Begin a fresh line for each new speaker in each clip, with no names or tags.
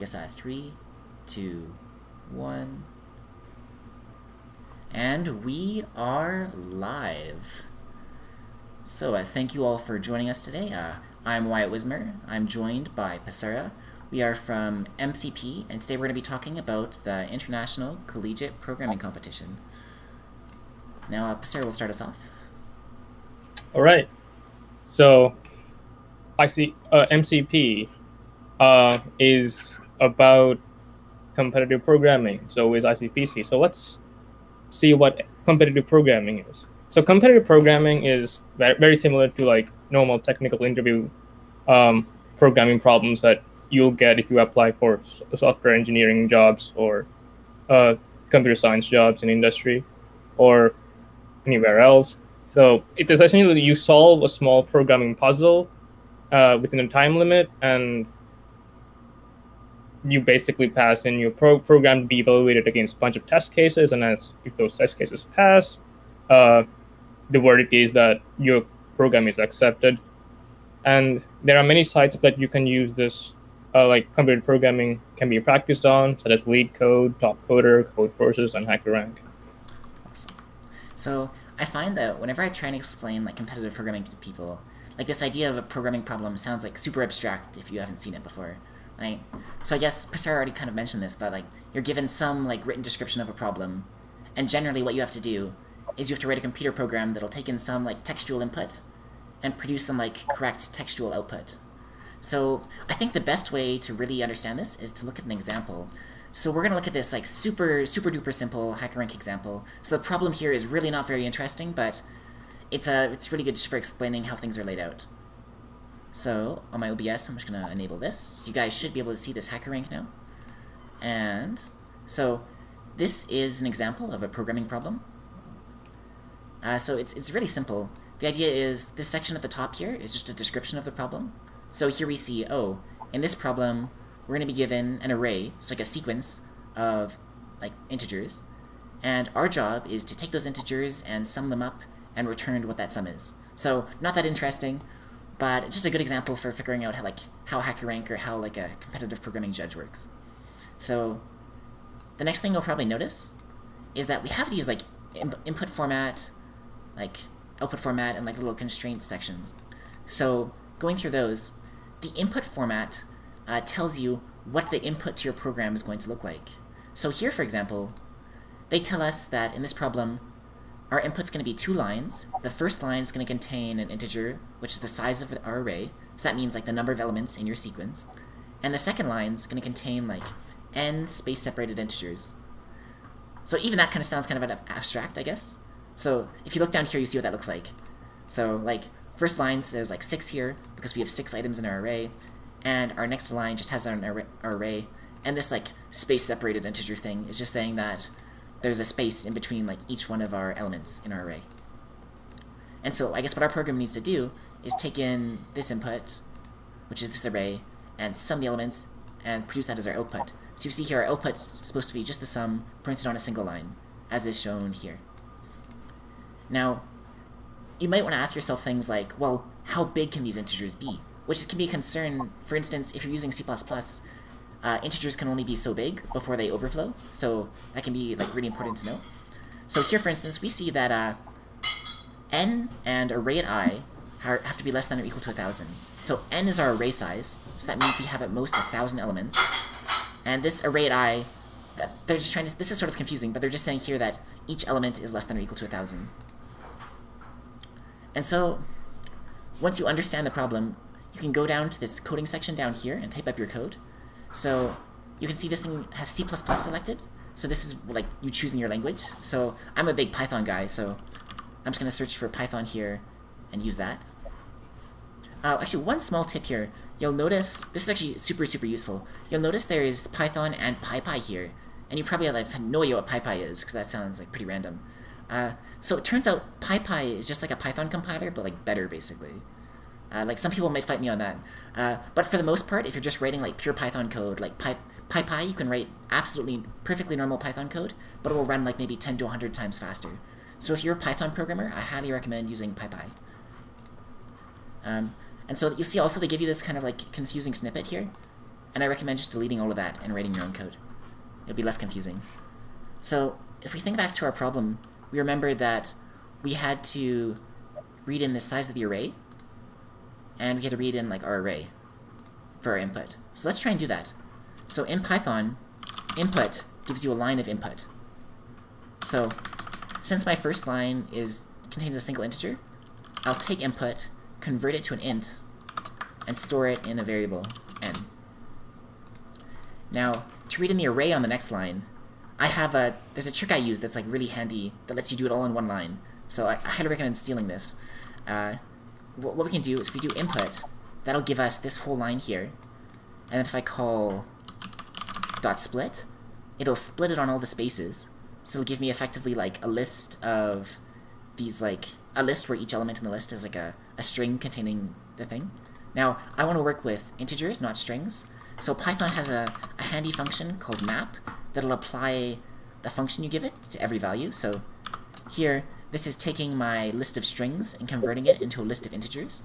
Guess 3, 2, 1. And we are live. So thank you all for joining us today. I'm Wyatt Wismer. I'm joined by Pasera. We are from MCP, and today we're going to be talking about the International Collegiate Programming Competition. Now, Pasera will start us off.
All right. So, MCP is about competitive programming. So is ICPC. So let's see what competitive programming is. So competitive programming is very similar to like normal technical interview programming problems that you'll get if you apply for software engineering jobs or computer science jobs in industry or anywhere else. So it's essentially you solve a small programming puzzle within a time limit, and you basically pass in your program to be evaluated against a bunch of test cases. And if those test cases pass, the verdict is that your program is accepted. And there are many sites that you can use this, like computer programming can be practiced on, such as LeetCode, TopCoder, CodeForces, and HackerRank.
Awesome. So I find that whenever I try and explain like competitive programming to people, like this idea of a programming problem sounds like super abstract if you haven't seen it before. Right? So I guess Pasara already kind of mentioned this, but like you're given some like written description of a problem, and generally what you have to do is you have to write a computer program that'll take in some like textual input and produce some like correct textual output. So I think the best way to really understand this is to look at an example. So we're going to look at this like super duper simple HackerRank example. So the problem here is really not very interesting, but it's really good just for explaining how things are laid out. So on my OBS, I'm just going to enable this. So you guys should be able to see this HackerRank now. And so this is an example of a programming problem. So it's really simple. The idea is this section at the top here is just a description of the problem. So here we see, oh, in this problem, we're going to be given an array, so like a sequence of like integers, and our job is to take those integers and sum them up and return what that sum is. So not that interesting, but it's just a good example for figuring out how HackerRank or how like a competitive programming judge works. So the next thing you'll probably notice is that we have these like input format, like output format, and like little constraint sections. So going through those, the input format tells you what the input to your program is going to look like. So here, for example, they tell us that in this problem, our input's going to be 2 lines. The first line is going to contain an integer, which is the size of our array. So that means like the number of elements in your sequence. And the second line is going to contain like n space-separated integers. So even that kind of sounds kind of abstract, I guess. So if you look down here, you see what that looks like. So like first line says like 6 here because we have 6 items in our array, and our next line just has our array, and this like space-separated integer thing is just saying that there's a space in between like each one of our elements in our array. And so I guess what our program needs to do is take in this input, which is this array, and sum the elements and produce that as our output. So you see here our output is supposed to be just the sum printed on a single line, as is shown here. Now, you might want to ask yourself things like, well, how big can these integers be? Which can be a concern. For instance, if you're using C++, integers can only be so big before they overflow, so that can be like really important to know. So here, for instance, we see that n and array at I have to be less than or equal to 1,000. So n is our array size, so that means we have at most 1,000 elements. And this array at I, they're just trying to, this is sort of confusing, but they're just saying here that each element is less than or equal to 1,000. And so once you understand the problem, you can go down to this coding section down here and type up your code. So you can see this thing has C++ selected. So this is like you choosing your language. So I'm a big Python guy, so I'm just going to search for Python here and use that. Actually, one small tip here. You'll notice, this is actually super useful. You'll notice there is Python and PyPy here. And you probably have no idea what PyPy is, because that sounds like pretty random. So it turns out PyPy is just like a Python compiler, but like better, basically. Like some people might fight me on that. But for the most part, if you're just writing like pure Python code, like PyPy, you can write absolutely perfectly normal Python code, but it will run like maybe 10 to 100 times faster. So if you're a Python programmer, I highly recommend using PyPy. And so you see also they give you this kind of like confusing snippet here. And I recommend just deleting all of that and writing your own code. It'll be less confusing. So if we think back to our problem, we remember that we had to read in the size of the array, and we had to read in like our array for our input. So let's try and do that. So in Python, input gives you a line of input. So since my first line contains a single integer, I'll take input, convert it to an int, and store it in a variable n. Now, to read in the array on the next line, there's a trick I use that's like really handy that lets you do it all in one line. So I highly recommend stealing this. What we can do is if we do input, that'll give us this whole line here. And then if I call .split, it'll split it on all the spaces. So it'll give me effectively like a list of these, like a list where each element in the list is like a string containing the thing. Now, I want to work with integers, not strings. So Python has a handy function called map that'll apply the function you give it to every value. So here, this is taking my list of strings and converting it into a list of integers.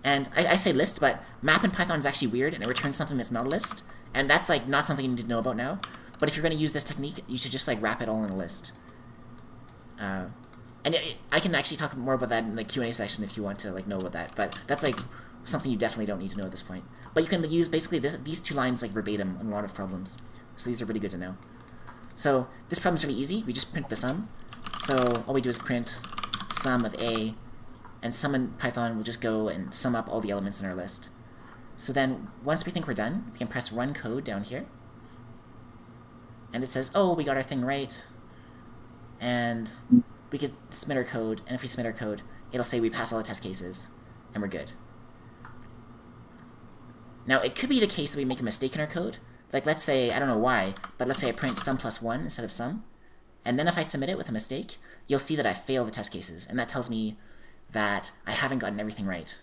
And I say list, but map in Python is actually weird, and it returns something that's not a list. And that's like not something you need to know about now. But if you're going to use this technique, you should just like wrap it all in a list. And I can actually talk more about that in the Q&A section if you want to like know about that. But that's like something you definitely don't need to know at this point. But you can use basically these two lines like verbatim on a lot of problems. So these are really good to know. So this problem's really easy. We just print the sum. So all we do is print sum of A, and sum in Python will just go and sum up all the elements in our list. So then once we think we're done, we can press run code down here. And it says, oh, we got our thing right. And we could submit our code, and if we submit our code, it'll say we pass all the test cases, and we're good. Now, it could be the case that we make a mistake in our code. Like, let's say, I don't know why, but let's say I print sum plus 1 instead of sum. And then if I submit it with a mistake, you'll see that I failed the test cases, and that tells me that I haven't gotten everything right.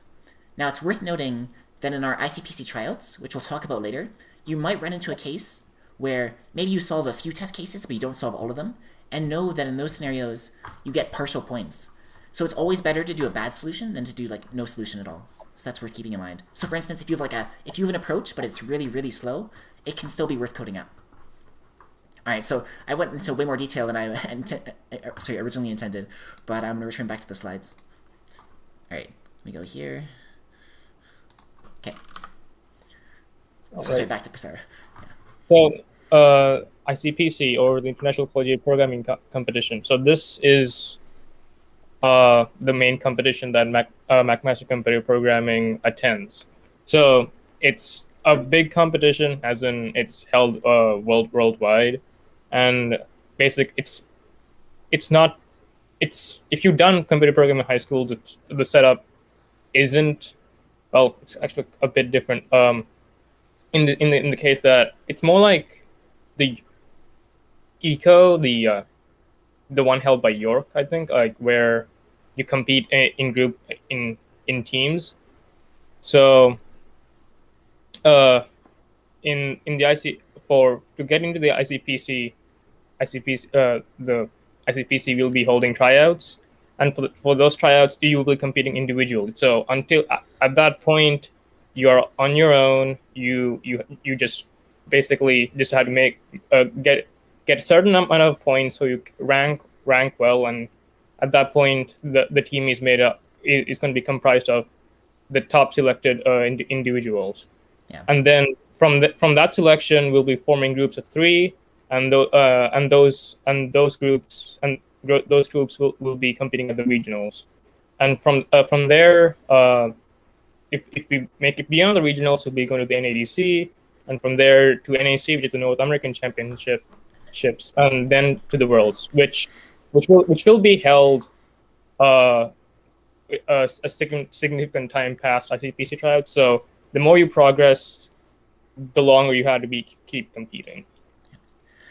Now, it's worth noting that in our ICPC tryouts, which we'll talk about later, you might run into a case where maybe you solve a few test cases, but you don't solve all of them, and know that in those scenarios, you get partial points. So it's always better to do a bad solution than to do like no solution at all. So that's worth keeping in mind. So for instance, if you have an approach, but it's really, really slow, it can still be worth coding up. All right, so I went into way more detail than I originally intended, but I'm gonna return back to the slides. All right, let me go here. Okay. So sorry, back to Pasara.
Yeah. So ICPC, or the International Collegiate Programming Competition. So this is the main competition that McMaster Competitive Programming attends. So it's a big competition, as in it's held worldwide, and if you've done computer programming in high school, the setup isn't, well, it's actually a bit different. In the case that it's more like the the one held by York, I think, like where you compete in teams. So in the to get into the ICPC, the ICPC will be holding tryouts, and for those tryouts you will be competing individually. So until at that point you are on your own. You just basically just have to make get a certain amount of points, so you rank well, and at that point the team is made up is going to be comprised of the top selected individuals.
Yeah.
And then from that selection we'll be forming groups of 3, and those groups will be competing at the regionals. And from there, if we make it beyond the regionals, we'll be going to the NADC, and from there to NAC, which is the North American Championships, and then to the Worlds, which will be held a significant time past ICPC tryouts. So the more you progress, the longer you have to keep competing.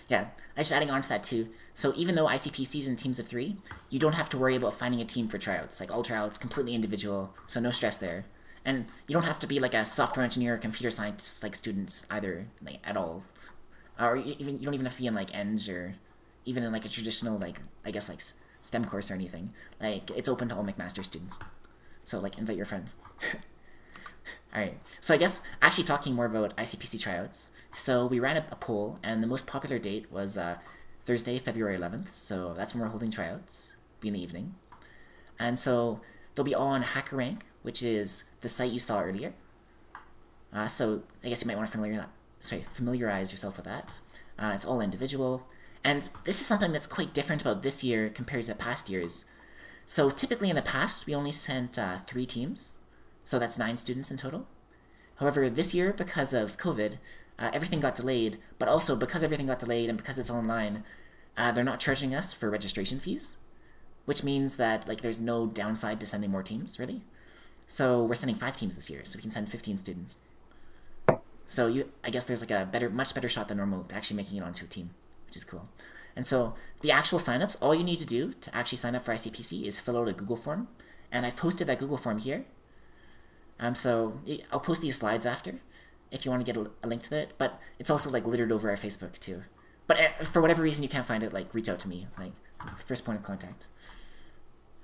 Yeah, I just adding on to that too. So even though ICPC is in teams of 3, you don't have to worry about finding a team for tryouts. Like all tryouts, completely individual, so no stress there. And you don't have to be like a software engineer or computer science like students either, like at all. Or you don't even have to be in like Eng or even in like a traditional like I guess like STEM course or anything. Like it's open to all McMaster students. So like invite your friends. All right. So I guess actually talking more about ICPC tryouts. So we ran a poll, and the most popular date was Thursday, February 11th. So that's when we're holding tryouts. Be in the evening, and so they'll be all on HackerRank, which is the site you saw earlier. So I guess you might want to familiarize yourself with that. It's all individual, and this is something that's quite different about this year compared to past years. So typically in the past, we only sent 3 teams, so that's 9 students in total. However, this year, because of COVID, everything got delayed, but also because everything got delayed and because it's online, they're not charging us for registration fees, which means that like there's no downside to sending more teams, really. So we're sending 5 teams this year, so we can send 15 students. So I guess there's like a much better shot than normal to actually making it onto a team, which is cool. And so the actual signups, all you need to do to actually sign up for ICPC is fill out a Google form, and I've posted that Google form here. So I'll post these slides after, if you want to get a link to it. But it's also like littered over our Facebook too. But for whatever reason you can't find it, like reach out to me, like first point of contact.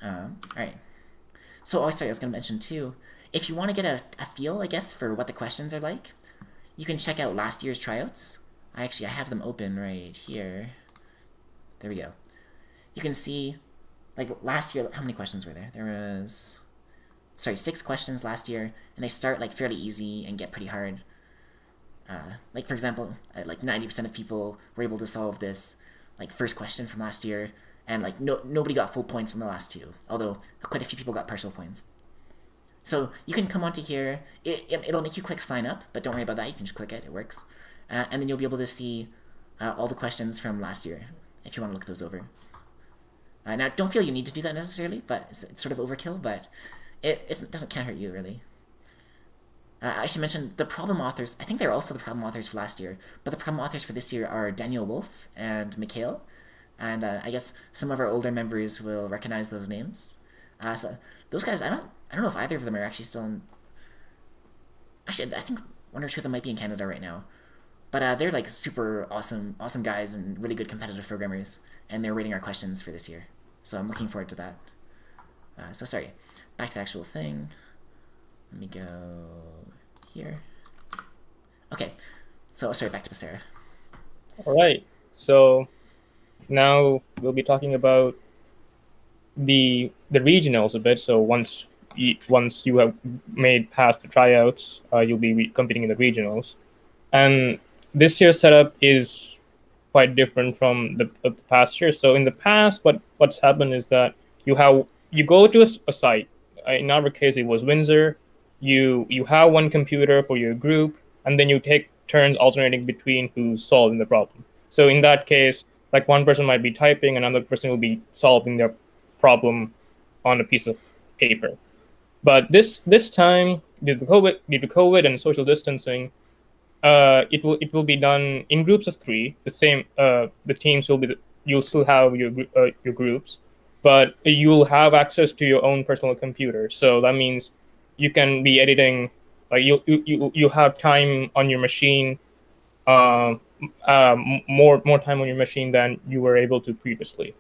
All right. So sorry, I was gonna mention too. If you want to get a feel, I guess, for what the questions are like, you can check out last year's tryouts. I have them open right here. There we go. You can see, like last year, how many questions were there? There was, 6 questions last year, and they start like fairly easy and get pretty hard. Like for example, like 90% of people were able to solve this like first question from last year, and like nobody got full points in the last 2, although quite a few people got partial points. So you can come onto here. It'll make you click sign up, but don't worry about that. You can just click it. It works, and then you'll be able to see all the questions from last year if you want to look those over. Now, don't feel you need to do that necessarily, but it's sort of overkill. But it can't hurt you really. I should mention the problem authors. I think they're also the problem authors for last year, but the problem authors for this year are Daniel Wolf and Mikhail, and I guess some of our older members will recognize those names. So those guys, I don't know if either of them are actually still in. Actually, I think 1 or 2 of them might be in Canada right now, but they're like super awesome guys and really good competitive programmers, and they're rating our questions for this year. So I'm looking forward to that. So sorry, back to the actual thing. Let me go here. Okay, so sorry, back to Basera.
All right. So now we'll be talking about the regionals a bit. So once you have made past the tryouts, you'll be competing in the regionals. And this year's setup is quite different from the past year. So in the past, what's happened is that you go to a site. In our case, it was Windsor. You have one computer for your group, and then you take turns alternating between who's solving the problem. So in that case, like one person might be typing, another person will be solving their problem on a piece of paper. But this time, due to COVID and social distancing, it will be done in groups of 3. The teams will be you'll still have your groups, but you'll have access to your own personal computer. So that means you can be editing, like you have time on your machine, more time on your machine than you were able to previously.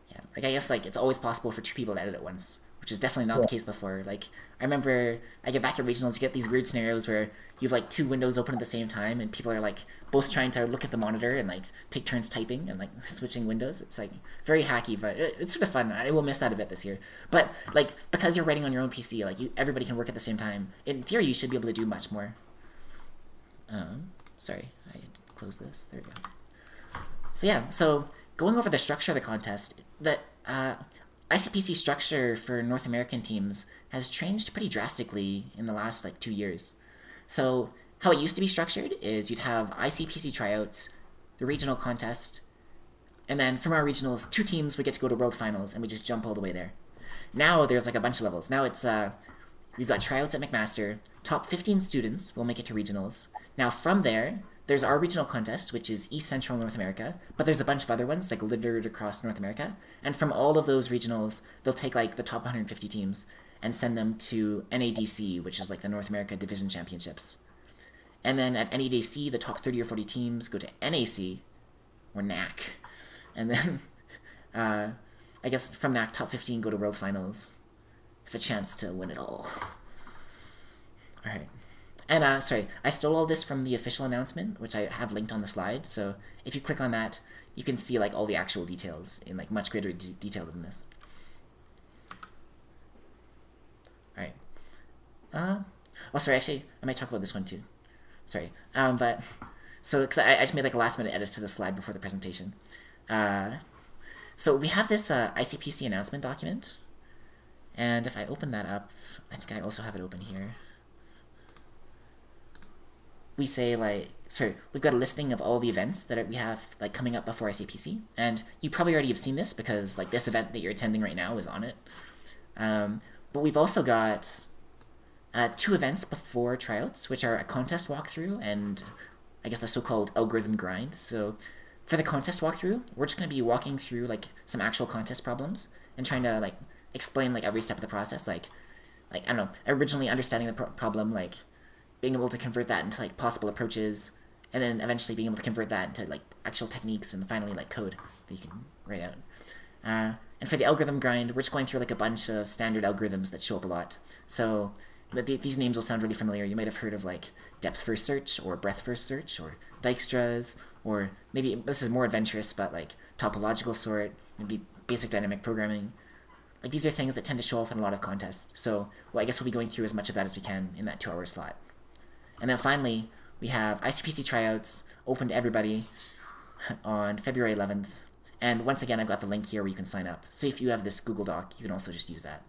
Yeah, like I guess like it's always possible for 2 people to edit at once, which is definitely not the case before. Like I remember I get back at regionals, you get these weird scenarios where you have like 2 windows open at the same time, and people are like both trying to look at the monitor and like take turns typing and like switching windows. It's like very hacky, but it's sort of fun. I will miss that a bit this year. But like because you're writing on your own PC, like everybody can work at the same time. In theory, you should be able to do much more. Sorry, I closed this. There we go. So yeah, so going over the structure of the contest, the ICPC structure for North American teams has changed pretty drastically in the last like 2 years. So how it used to be structured is you'd have ICPC tryouts, the regional contest, and then from our regionals, 2 teams would get to go to world finals, and we just jump all the way there. Now there's like a bunch of levels. Now it's we've got tryouts at McMaster. Top 15 students will make it to regionals. Now from there, there's our regional contest, which is East Central North America, but there's a bunch of other ones like littered across North America. And from all of those regionals, they'll take like the top 150 teams and send them to NADC, which is like the North America Division Championships. And then at NADC, the top 30 or 40 teams go to NAC, or NAC. And then, I guess from NAC, top 15 go to World Finals. Have a chance to win it all. All right. And sorry, I stole all this from the official announcement, which I have linked on the slide. So if you click on that, you can see like all the actual details in like much greater detail than this. All right. Oh, sorry. Actually, I might talk about this one too. Sorry. But so because I just made like a last minute edit to the slide before the presentation. So we have this ICPC announcement document, and if I open that up, I think I also have it open here. We say like, sorry, we've got a listing of all the events that we have like coming up before ICPC, and you probably already have seen this because like this event that you're attending right now is on it. But we've also got 2 events before tryouts, which are a contest walkthrough and I guess the so-called algorithm grind. So for the contest walkthrough, we're just going to be walking through like some actual contest problems and trying to like explain like every step of the process. Like I don't know, originally understanding the problem, like being able to convert that into like possible approaches, and then eventually being able to convert that into like actual techniques, and finally like code that you can write out. And for the algorithm grind, we're just going through like a bunch of standard algorithms that show up a lot. So these names will sound really familiar. You might have heard of like depth first search or breadth first search or Dijkstra's, or maybe this is more adventurous, but like topological sort, maybe basic dynamic programming. Like these are things that tend to show up in a lot of contests. So well, I guess we'll be going through as much of that as we can in that 2-hour slot. And then finally, we have ICPC tryouts open to everybody on February 11th. And once again, I've got the link here where you can sign up. So if you have this Google Doc, you can also just use that.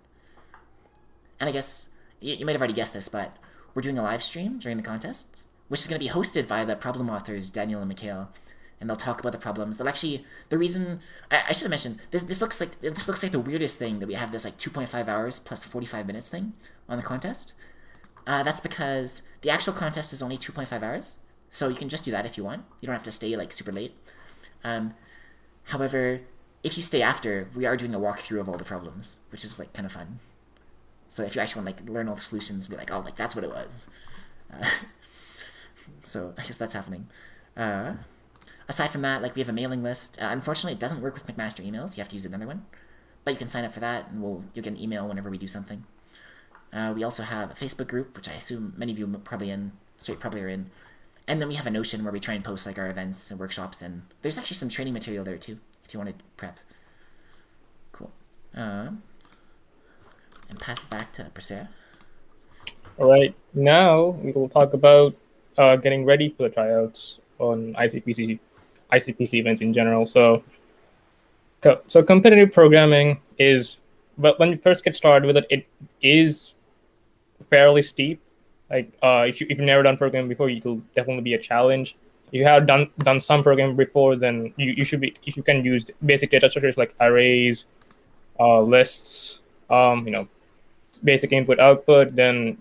And I guess you might have already guessed this, but we're doing a live stream during the contest, which is going to be hosted by the problem authors, Daniel and Mikhail. And they'll talk about the problems. They'll actually, the reason, I should have mentioned, this looks like the weirdest thing that we have this like 2.5 hours plus 45 minutes thing on the contest. That's because the actual contest is only 2.5 hours, so you can just do that if you want. You don't have to stay like super late. However, if you stay after, we are doing a walkthrough of all the problems, which is like kind of fun. So if you actually want to like learn all the solutions, be like, oh, like that's what it was. So I guess that's happening. Aside from that, like we have a mailing list. Unfortunately, it doesn't work with McMaster emails. You have to use another one, but you can sign up for that, and you'll get an email whenever we do something. We also have a Facebook group, which I assume many of you probably are in. And then we have a Notion where we try and post like our events and workshops, and there's actually some training material there too, if you want to prep. Cool. And pass it back to Persea.
All right, now we will talk about getting ready for the tryouts on ICPC events in general. So competitive programming is, but when you first get started with it, it is fairly steep. Like if you've never done programming before, it'll definitely be a challenge. If you have done some programming before, then if you can use basic data structures like arrays, lists, basic input output, then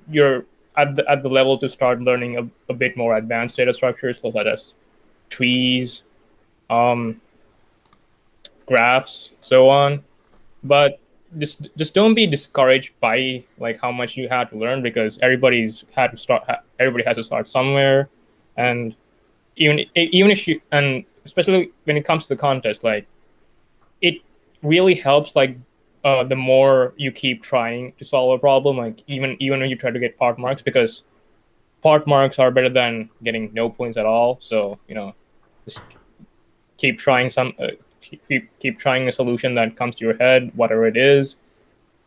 you're at the level to start learning a bit more advanced data structures, such as trees, graphs, so on. But just don't be discouraged by like how much you had to learn, because everybody has to start somewhere. And even if you, and especially when it comes to the contest, like it really helps, like the more you keep trying to solve a problem, like even when you try to get part marks, because part marks are better than getting no points at all. So just keep trying keep trying a solution that comes to your head, whatever it is.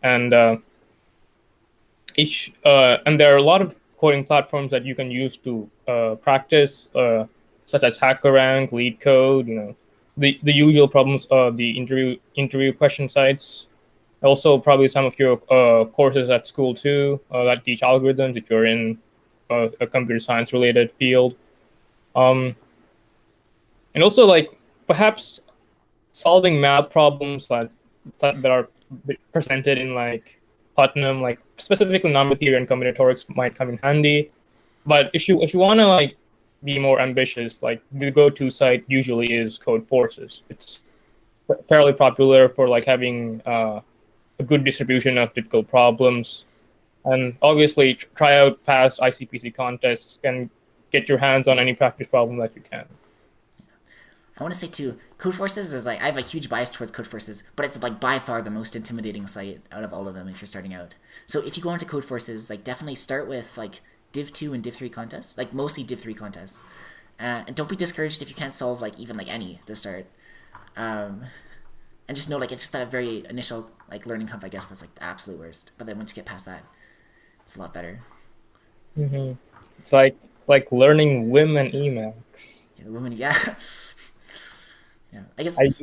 And and there are a lot of coding platforms that you can use to practice, such as HackerRank, LeetCode, the usual problems of the interview question sites. Also, probably some of your courses at school too that teach algorithms if you're in a computer science related field. And also, like perhaps solving math problems that are presented in like Putnam, like specifically number theory and combinatorics, might come in handy. But if you want to like be more ambitious, like the go-to site usually is Codeforces. It's fairly popular for like having a good distribution of difficult problems, and obviously try out past ICPC contests and get your hands on any practice problem that you can.
want to say too, Codeforces is like I have a huge bias towards Codeforces, but it's like by far the most intimidating site out of all of them if you're starting out. So if you go onto Codeforces, like definitely start with like Div 2 and Div 3 contests, like mostly Div 3 contests. And don't be discouraged if you can't solve like even like any to start. Um, and just know like it's just that very initial like learning hump, I guess, that's like the absolute worst. But then once you get past that, it's a lot better.
Hmm. It's like learning Vim and Emacs.
Yeah, the woman, yeah, yeah. I guess,
I use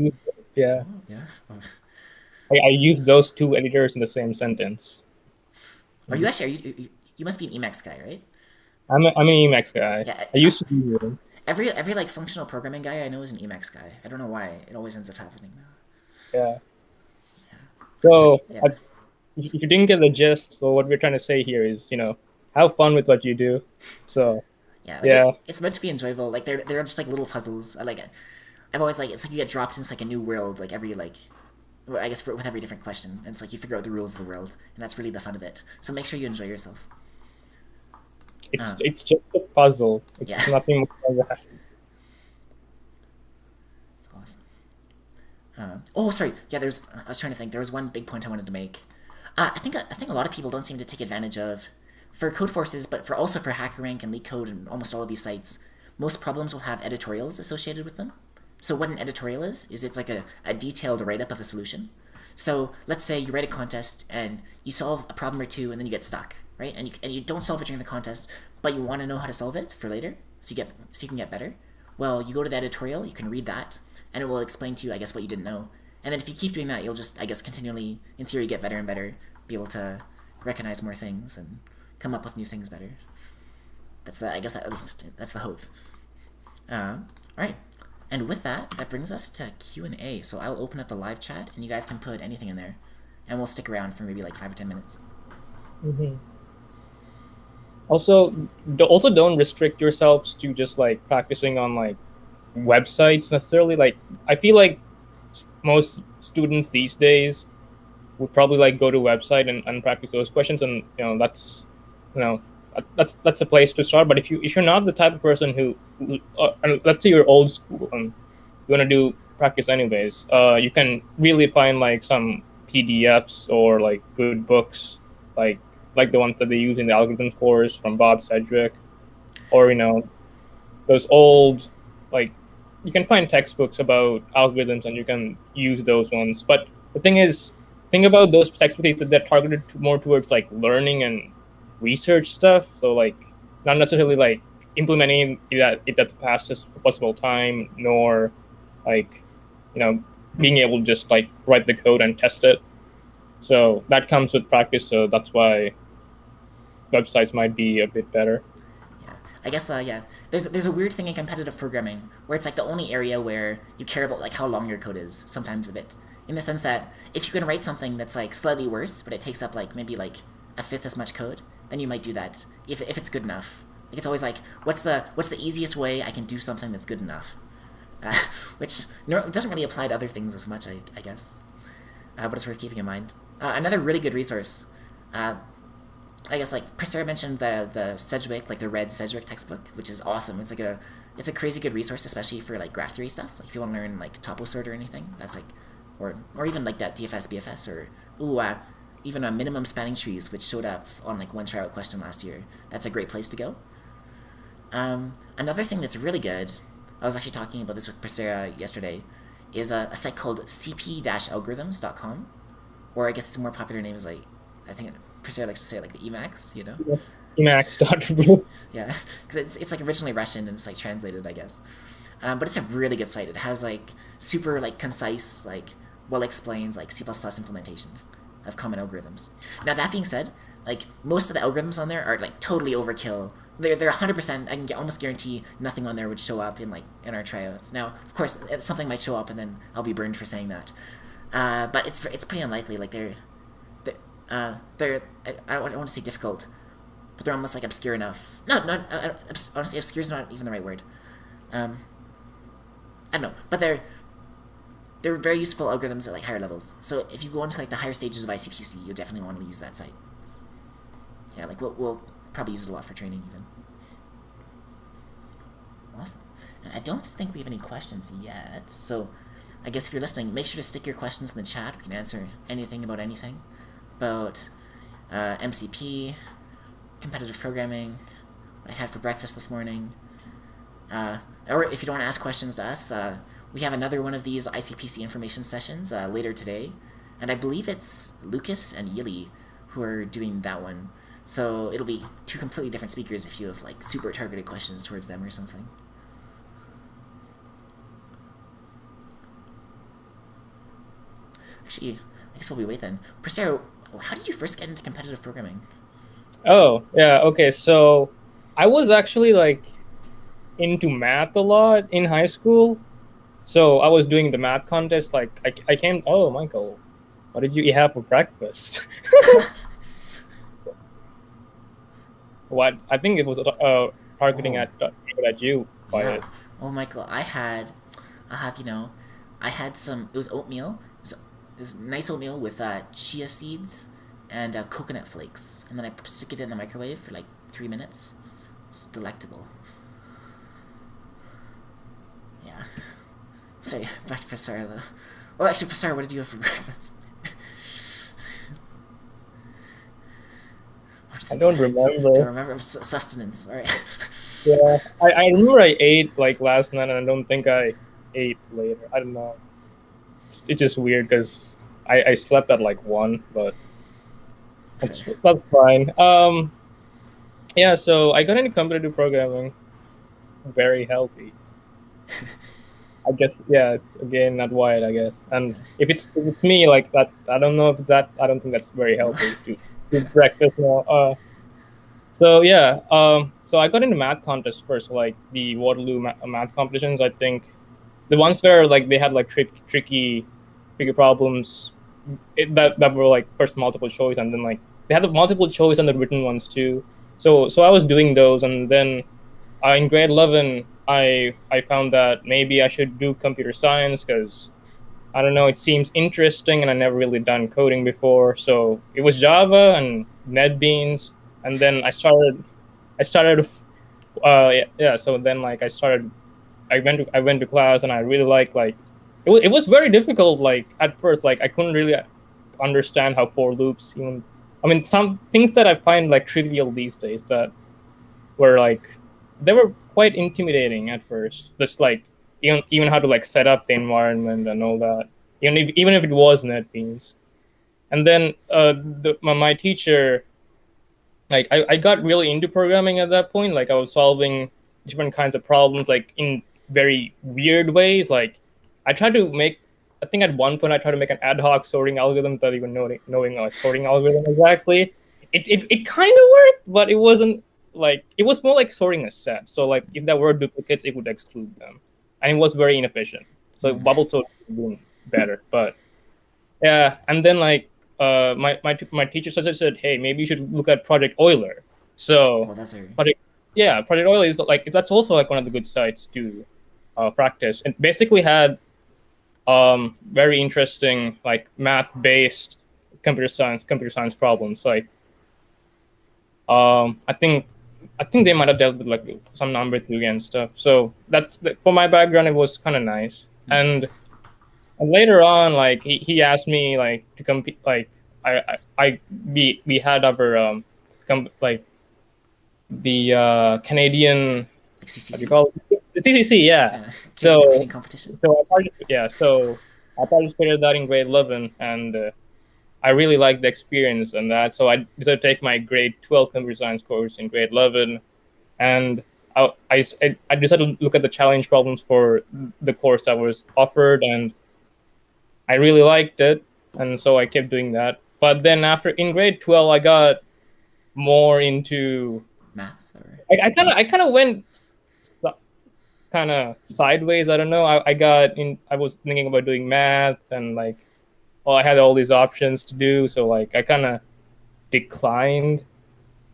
yeah.
yeah. Oh.
I use those two editors in the same sentence.
Are you actually? You must be an Emacs guy, right?
I'm an Emacs guy.
Yeah.
I used to be Vim.
Every like functional programming guy I know is an Emacs guy. I don't know why. It always ends up happening though.
Yeah.
So
So
yeah,
if you didn't get the gist, so what we're trying to say here is, have fun with what you do. So
yeah. Like
yeah,
it's meant to be enjoyable. Like they're just like little puzzles. I like it. I've always like it's like you get dropped into like a new world like every like. Well, I guess with every different question, and it's like you figure out the rules of the world, and that's really the fun of it. So make sure you enjoy yourself.
it's just a puzzle. It's
Yeah,
nothing more than that.
it's awesome. Oh, sorry. Yeah, there's. I was trying to think. There was one big point I wanted to make. I think a lot of people don't seem to take advantage of, for Codeforces, but for also for HackerRank and LeetCode and almost all of these sites. Most problems will have editorials associated with them. So what an editorial is it's like a detailed write up of a solution. So let's say you write a contest and you solve a problem or two and then you get stuck, right? And you don't solve it during the contest, but you want to know how to solve it for later, so you can get better. Well, you go to the editorial, you can read that, and it will explain to you, I guess, what you didn't know. And then if you keep doing that, you'll just, I guess, continually, in theory, get better and better, be able to recognize more things and come up with new things better. That's the, I guess, that at least that's the hope. All right. And with that, that brings us to Q&A. So I'll open up the live chat, and you guys can put anything in there, and we'll stick around for maybe like 5 or 10 minutes.
Hmm. Also, don't restrict yourselves to just like practicing on like websites necessarily. Like I feel like most students these days would probably like go to a website and practice those questions, and you know that's a place to start. But if you're not the type of person and let's say you're old school and you want to do practice anyways, you can really find like some PDFs or like good books, like the ones that they use in the algorithms course from Bob Sedgwick, or those old, like, you can find textbooks about algorithms and you can use those ones. But the thing about those textbooks is that they're targeted more towards like learning and research stuff. So like not necessarily like implementing it at the fastest possible time, nor like being able to just like write the code and test it. So that comes with practice. So that's why websites might be a bit better.
Yeah, I guess yeah. There's a weird thing in competitive programming where it's like the only area where you care about like how long your code is. Sometimes a bit, in the sense that if you can write something that's like slightly worse, but it takes up like maybe like a fifth as much code, then you might do that if it's good enough. Like it's always like what's the easiest way I can do something that's good enough, which doesn't really apply to other things as much, I guess. But it's worth keeping in mind. Another really good resource. I guess like Priscilla mentioned the Sedgwick, like the red Sedgwick textbook, which is awesome. It's a crazy good resource, especially for like graph theory stuff. Like if you want to learn like topo sort or anything, that's like, or even like that DFS BFS or even a minimum spanning trees, which showed up on like one tryout question last year. That's a great place to go. Another thing that's really good, I was actually talking about this with Priscilla yesterday, is a site called cp-algorithms.com, or I guess its more popular name is like, I think Priscilla likes to say like the Emacs,
Emacs.ru.
Yeah, because it's like originally Russian and it's like translated, I guess. But it's a really good site. It has like super like concise, like well explained like C++ implementations of common algorithms. Now that being said, like most of the algorithms on there are like totally overkill. They're 100%. I can almost guarantee nothing on there would show up in our tryouts. Now, of course, something might show up and then I'll be burned for saying that. But it's pretty unlikely. Like they're I don't want to say difficult, but they're almost like obscure enough. No, not honestly, obscure is not even the right word. I don't know, but they're very useful algorithms at like higher levels. So if you go into like the higher stages of ICPC, you'll definitely want to use that site. Yeah, like we'll probably use it a lot for training even. Awesome. And I don't think we have any questions yet. So I guess if you're listening, make sure to stick your questions in the chat. We can answer anything about MCP, competitive programming, what I had for breakfast this morning. Or if you don't want to ask questions to us, we have another one of these ICPC information sessions later today. And I believe it's Lucas and Yili who are doing that one. So it'll be two completely different speakers if you have like super targeted questions towards them or something. Actually, I guess while we wait then, Prosero, how did you first get into competitive programming?
Oh, yeah, okay. So I was actually like into math a lot in high school. So I was doing the math contest. Like I came. Oh, Michael, what did you have for breakfast? What? I think it was targeting at you. Quiet.
Yeah. Oh, Michael, I'll have I had some. It was oatmeal. It was nice oatmeal with chia seeds and coconut flakes, and then I stick it in the microwave for like 3 minutes. It's delectable. Yeah. Sorry, back to Prasara though. Oh, actually, Prasara, what did you have for breakfast?
I don't remember.
Don't remember. Sustenance. All right.
Yeah, I remember I ate like last night, and I don't think I ate later. I don't know. It's just weird because I slept at like 1, but that's fine. Yeah. So I got into competitive programming. Very healthy. I guess, yeah. It's again not wide, I guess. And if it's me like that, I don't know if that. I don't think that's very healthy to do breakfast now. So yeah, so I got into math contests first, like the Waterloo math competitions. I think the ones where like they had like tricky problems that were like first multiple choice, and then like they had the multiple choice and the written ones too. So I was doing those, and then in grade 11, I found that maybe I should do computer science because I don't know, it seems interesting, and I never really done coding before. So it was Java and NetBeans, and then I started yeah. So then like I went to class, and I really like it was very difficult. Like at first, like I couldn't really understand how for loops even. I mean, some things that I find like trivial these days that were like they were quite intimidating at first. Just like even how to like set up the environment and all that. Even if it was NetBeans, and then my teacher, like I got really into programming at that point. Like I was solving different kinds of problems like in very weird ways. Like I tried to make I think at one point I tried to make an ad hoc sorting algorithm without even knowing a sorting algorithm exactly. It kind of worked, but it wasn't like it was more like sorting a set. So like if there were duplicates, it would exclude them, and it was very inefficient. So bubble sort would be better, but yeah. And then like my teacher suggested, hey, maybe you should look at Project Euler. So
Oh, that's a
Project Euler is like that's also like one of the good sites to practice. It basically had very interesting like math based computer science problems. Like I think they might have dealt with like some number theory and stuff. So that's for my background. It was kind of nice. And later on, like he asked me like to compete. Like we had our like the Canadian,
like
what do you
CCC.
call it? The CCC, yeah.
Yeah.
So
Competing competition.
so I participated that in grade 11, and I really liked the experience and that. So I decided to take my grade 12 computer science course in grade 11, and I decided to look at the challenge problems for the course that was offered, and I really liked it, and so I kept doing that. But then after in grade 12, I got more into
Math or
I kind of went kind of sideways. I don't know. I got in. I was thinking about doing math, and like, well, I had all these options to do. So like, I kind of declined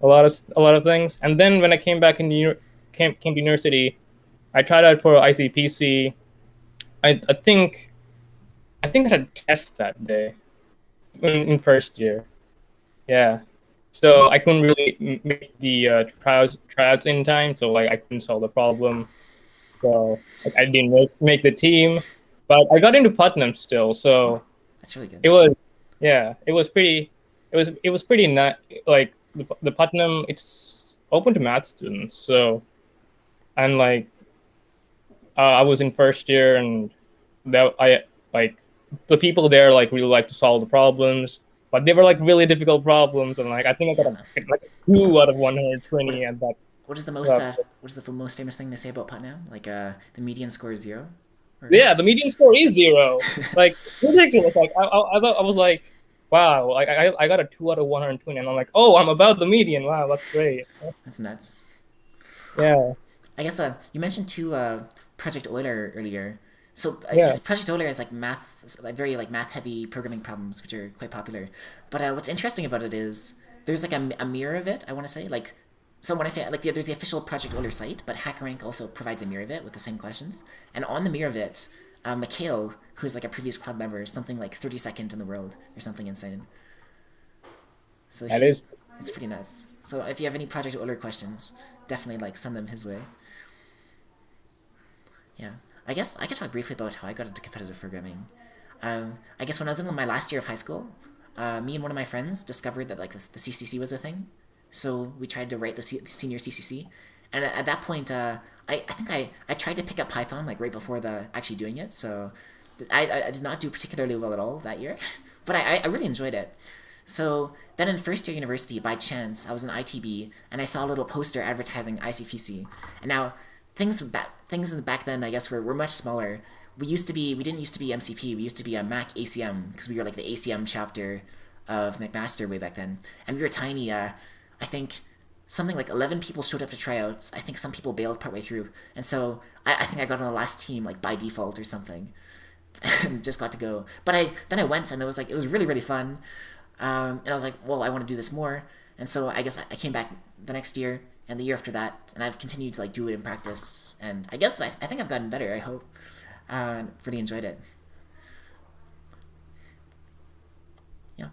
a lot of things. And then when I came back in came to university, I tried out for ICPC. I think I had a test that day in first year. Yeah. So I couldn't really make the tryouts in time. So like, I couldn't solve the problem. So like, I didn't make the team, but I got into Putnam still.
Oh,
So
that's really good.
it was, yeah, it was pretty nice. Like the Putnam, it's open to math students. So and like I was in first year, and that I like the people there like really like to solve the problems, but they were like really difficult problems, and like I think I got
Yeah.
like a 2 out of
What
120 at that.
what is the most
Uh,
what is the most famous thing they say about Putnam? Like the median score is 0? Or
yeah, the median score is 0. Like ridiculous. Like I thought I was like, wow, like I got a 2 out of 120, and I'm like, oh, I'm above the median. Wow, that's great.
That's nuts.
Yeah,
I guess you mentioned too Project Euler earlier. So I
yeah.
guess Project Euler is like math, like very like math heavy programming problems, which are quite popular. But what's interesting about it is there's like a mirror of it. I want to say like, so when I say like there's the official Project Euler site, but HackerRank also provides a mirror of it with the same questions. And on the mirror of it, Mikhail, who's like a previous club member, is something like 32nd in the world or something insane. So
That
he,
is.
it's pretty nuts. So if you have any Project Euler questions, definitely like send them his way. Yeah. I guess I could talk briefly about how I got into competitive programming. I guess when I was in my last year of high school, me and one of my friends discovered that like the CCC was a thing. So we tried to write the senior CCC, and at that point, I think I tried to pick up Python like right before the actually doing it. So I did not do particularly well at all that year, but I really enjoyed it. So then in first year university, by chance, I was in ITB and I saw a little poster advertising ICPC. And now things in the back then I guess were much smaller. We didn't used to be MCP. We used to be a Mac ACM because we were like the ACM chapter of McMaster way back then, and we were tiny. I think something like 11 people showed up to tryouts. I think some people bailed partway through, and so I think I got on the last team like by default or something, and just got to go. But I went and it was really really fun. And I was like, well, I want to do this more. And so I guess I came back the next year and the year after that, and I've continued to like do it in practice. And I guess I think I've gotten better. I hope. Really enjoyed it. Yeah.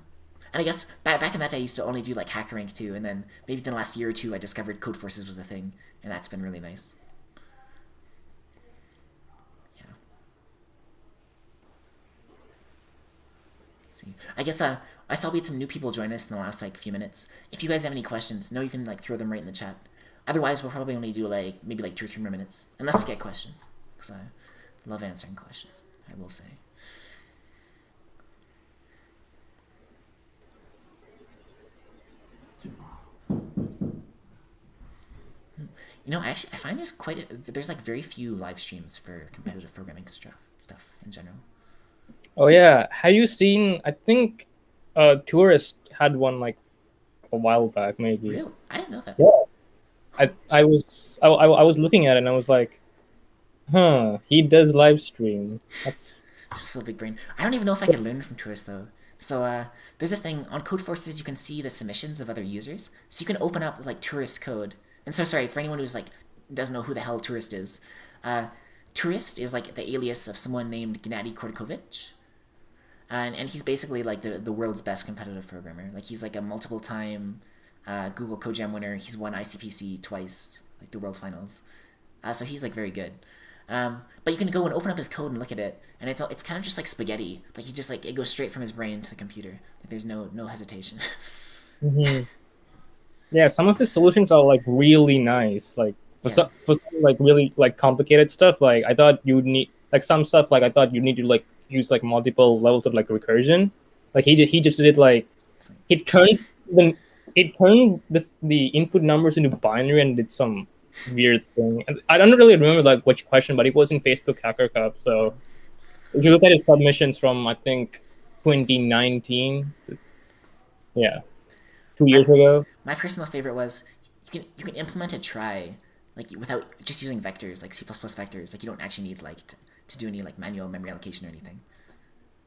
And I guess back in that day, I used to only do like HackerRank too, and then maybe in the last year or two, I discovered Code Forces was the thing, and that's been really nice. Yeah. See, I guess I saw we had some new people join us in the last like few minutes. If you guys have any questions, know you can like throw them right in the chat. Otherwise, we'll probably only do like maybe like 2 or 3 more minutes, unless I get questions, because I love answering questions. I will say. You know, actually, I find there's like very few live streams for competitive programming stuff in general.
Oh yeah, have you seen? I think Tourist had one like a while back, maybe.
Real? I didn't know that.
Yeah. I was looking at it and I was like, huh, he does live stream. That's
So big brain. I don't even know if I could learn from tourists though. So there's a thing on Code Forces. You can see the submissions of other users, so you can open up like tourist code. And so sorry for anyone who's like doesn't know who the hell tourist is. Uh, tourist is like the alias of someone named Gennady Kordakovich. And he's basically like the world's best competitive programmer. Like he's like a multiple time Google CodeJam winner. He's won ICPC twice, like the world finals. So he's like very good. But you can go and open up his code and look at it, and it's kind of just like spaghetti. Like he just like it goes straight from his brain to the computer. Like there's no hesitation.
Mhm. Yeah. Some of his solutions are like really nice. Like
Yeah,
for some like really like complicated stuff. Like I thought you would need like some stuff. Like I thought you need to like use like multiple levels of like recursion. Like he just did like
it's like,
it turns the it turned the input numbers into binary and did some weird thing. And I don't really remember like which question, but it was in Facebook Hacker Cup. So if you look at his submissions from I think 2019, yeah, two
my
years ago.
my personal favorite was you can implement a try like without just using vectors like C++ vectors. Like you don't actually need like to do any like manual memory allocation or anything.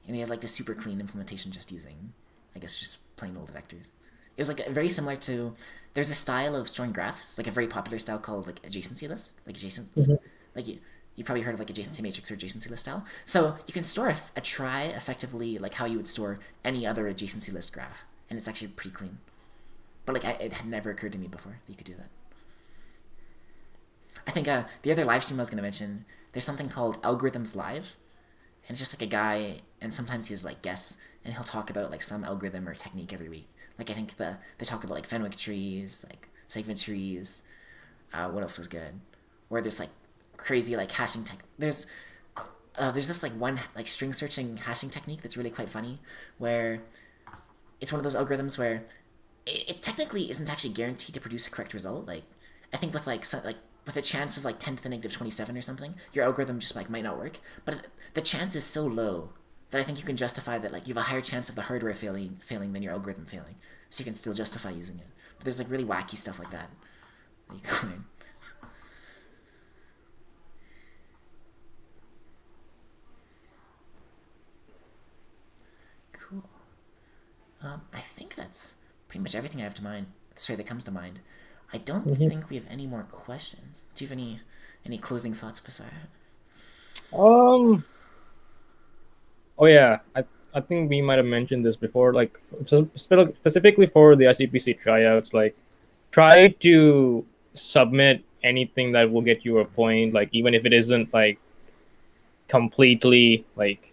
And he had like this super clean implementation just using, I guess, just plain old vectors. It was like very similar to. There's a style of storing graphs, like a very popular style called like adjacency list, like adjacent,
Mhm.
like you probably heard of like adjacency matrix or adjacency list style. So you can store a try effectively like how you would store any other adjacency list graph, and it's actually pretty clean. But like it had never occurred to me before that you could do that. think the other live stream I was going to mention, there's something called Algorithms Live, and it's just like a guy, and sometimes he's like guests, and he'll talk about like some algorithm or technique every week. Like I think they talk about like Fenwick trees, like segment trees. What else was good? Where there's like crazy like hashing tech. There's this like one like string searching hashing technique that's really quite funny, where it's one of those algorithms where it technically isn't actually guaranteed to produce a correct result. Like I think with with a chance of like 10 to the negative 27 or something, your algorithm just like might not work. But the chance is so low that I think you can justify that like you have a higher chance of the hardware failing than your algorithm failing, so you can still justify using it. But there's like really wacky stuff like that you can learn. Cool. I think that's pretty much everything I have to mind. Sorry, that comes to mind. I don't think we have any more questions. Do you have any closing thoughts, Basar?
Um. Oh yeah, I think we might have mentioned this before. Like specifically for the ICPC tryouts, like try to submit anything that will get you a point. Like even if it isn't like completely like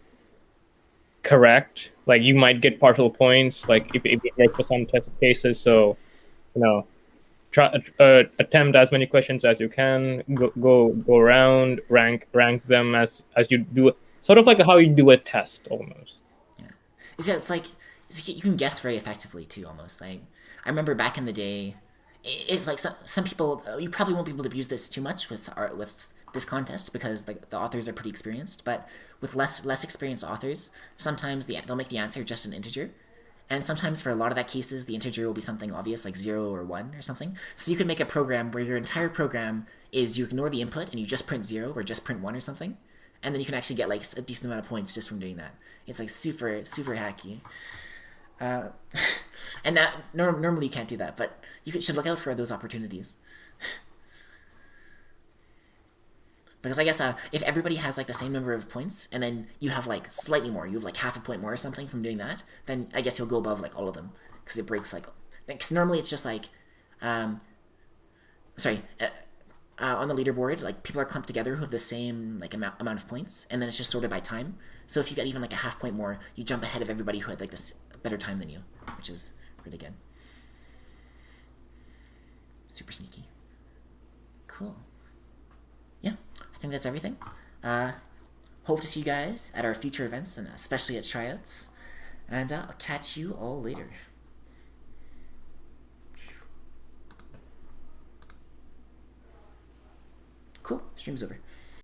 correct, like you might get partial points. Like if you get for some test cases, so you know try attempt as many questions as you can. Go around, rank them as you do it, sort of like how you do a test almost.
Yeah, it's like you can guess very effectively too. Almost like I remember back in the day, it like some people you probably won't be able to use this too much with this contest because the authors are pretty experienced. But with less experienced authors, sometimes they'll make the answer just an integer. And sometimes for a lot of that cases, the integer will be something obvious like 0 or 1 or something. So you can make a program where your entire program is you ignore the input and you just print 0 or just print 1 or something. And then you can actually get like a decent amount of points just from doing that. It's like super, super hacky. And that normally you can't do that, but should look out for those opportunities. Because I guess if everybody has like the same number of points, and then you have like slightly more, you have like half a point more or something from doing that, then I guess you'll go above like all of them because it breaks like. Because normally it's just like, sorry, on the leaderboard, like people are clumped together who have the same like amount of points, and then it's just sorted by time. So if you get even like a half point more, you jump ahead of everybody who had like this better time than you, which is really good. Super sneaky. Cool. Yeah, I think that's everything. Hope to see you guys at our future events and especially at tryouts. And I'll catch you all later. Cool, stream's over.